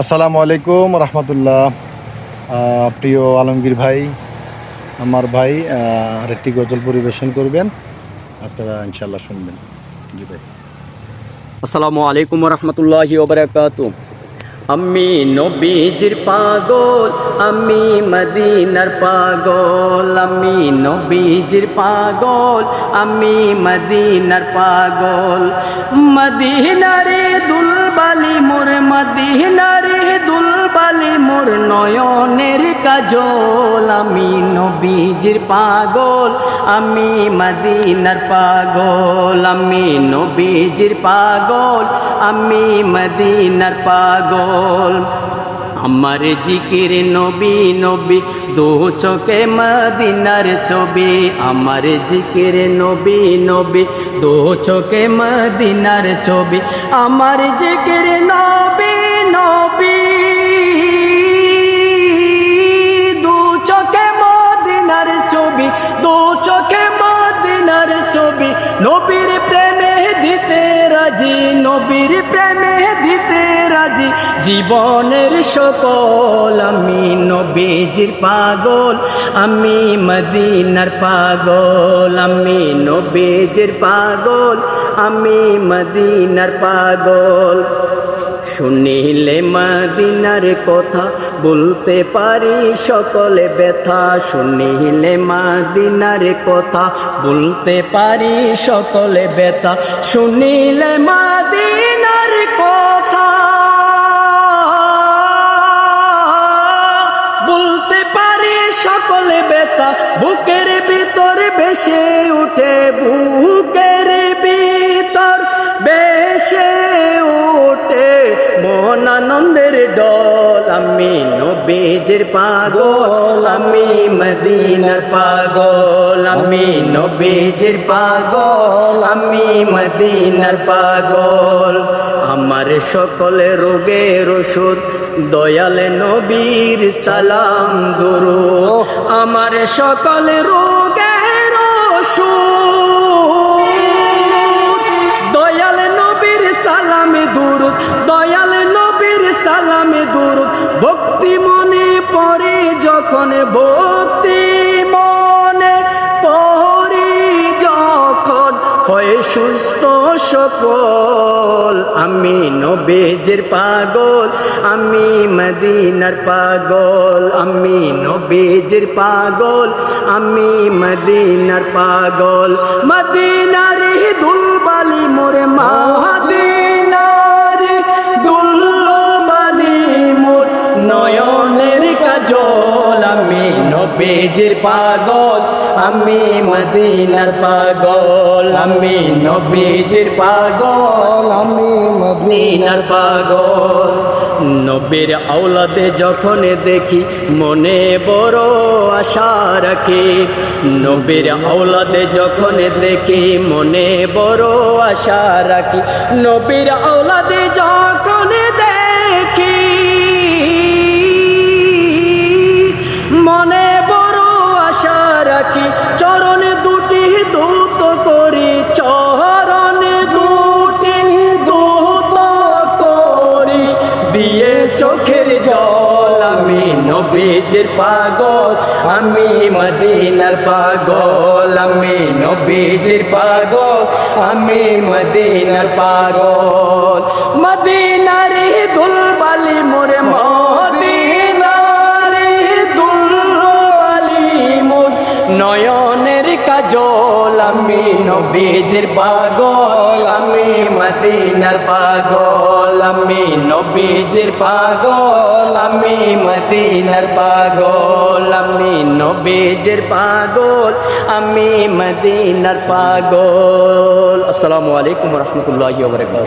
আসসালামু আলাইকুম রহমতুল্লাহ। প্রিয় আলমগীর ভাই, আমার ভাই আরেকটি গজল পরিবেশন করবেন, আপনারা ইনশাল্লাহ শুনবেন। জি ভাই। আসসালামু আলাইকুম রহমতুল্লাহি ওয়া বারাকাতুহু। আমি নবীজির পাগল, আমি মদিনার পাগল, আমি নবীজির পাগল, আমি মদিনার পাগল। মদিনারে দুলবালি মোর, মদিনারে দুলবালি মোর নয়নের কাজল। আমি নবীজির পাগল, আমি মদিনার পাগল, আমি নবীজির পাগল, আমি মদিনার পাগল। আমার জিকির নবী নবী, দু চোখে মদিনার ছবি। আমার জিকির নবী নবী, দু চোখে মদিনার ছবি। আমার জিকির নবী নবী, দু চোখে মদিনার ছবি, দু চোখে মদিনার ছবি। নবীর প্রেমে দিতে রাজি, নবীর প্রেমে দিতে রাজি জীবনের সকল। আমি নবীজির পাগল, আমি মদিনার পাগল, আমি নবীজির পাগল, আমি মদিনার পাগল। শুনিলে মদিনার কথা বলতে পারি সকলে ব্যথা। শুনিলে মদিনার কথা বলতে পারি সকলে ব্যথা। শুনিলে মদিনার কথা বলতে পারি সকলে ব্যথা। বুকের ভিতর ভেসে উঠে, বুকের ভিতর ভেসে উঠে মন আনন্দের ডল। আমি নবীজির পাগল, আমি মদিনার পাগল, আমি নবীজির পাগল, আমি মদিনার পাগল। আমার সকল রোগের ওষুধ দয়াল নবীর সালাম দুরূদ। আমার সকল রোগের ওষুধ দয়াল নবীর সালামে দুরূদ, দয়াল নবীর সালামে দুরূদ। ভক্তি মনে পড়ে যখন, ভক্তি মনে পড়ে যখন হয় সুস্থ সকল। আমি নবীজির পাগল, আমি মদিনার পাগল, আমি নবীজির পাগল, আমি মদিনার পাগল। মদিনার দুলবালি মোরে, মদিনার দুলবালি মোর নয়নের কাজল। আমি নবীজির পাগল, আমি মদিনার পাগল, আমি নবীজির পাগল, আমি মদিনার পাগল। নবীর আওলাদে যখন দেখি মনে বড় আশা রাখি। নবীর আওলাদে যখন দেখি মনে বড় আশা রাখি। নবীর আওলাদে যখন দেখি মনে বড় আশা রাখি। চরণ দুটি দূত করি, চরণ দুটি দূত করি দিয়ে চোখের জল। আমি নবীজির পাগল, আমি মদিনার পাগল, আমি নবীজির পাগল, আমি মদিনার পাগল। মদিনার দুলবালি মোরে, মদিনার দুলবালি মোর নয়নের কাজল। আমি নবীজির পাগল, আমি মদিনার পাগল, আমি নবীজির পাগল, আমি মদিনার পাগল, আমি নবীজির পাগল, আমি মদিনার পাগল। আসসালামু আলাইকুম রহমতুল্লাহি ওয়া বারাকাতুহু।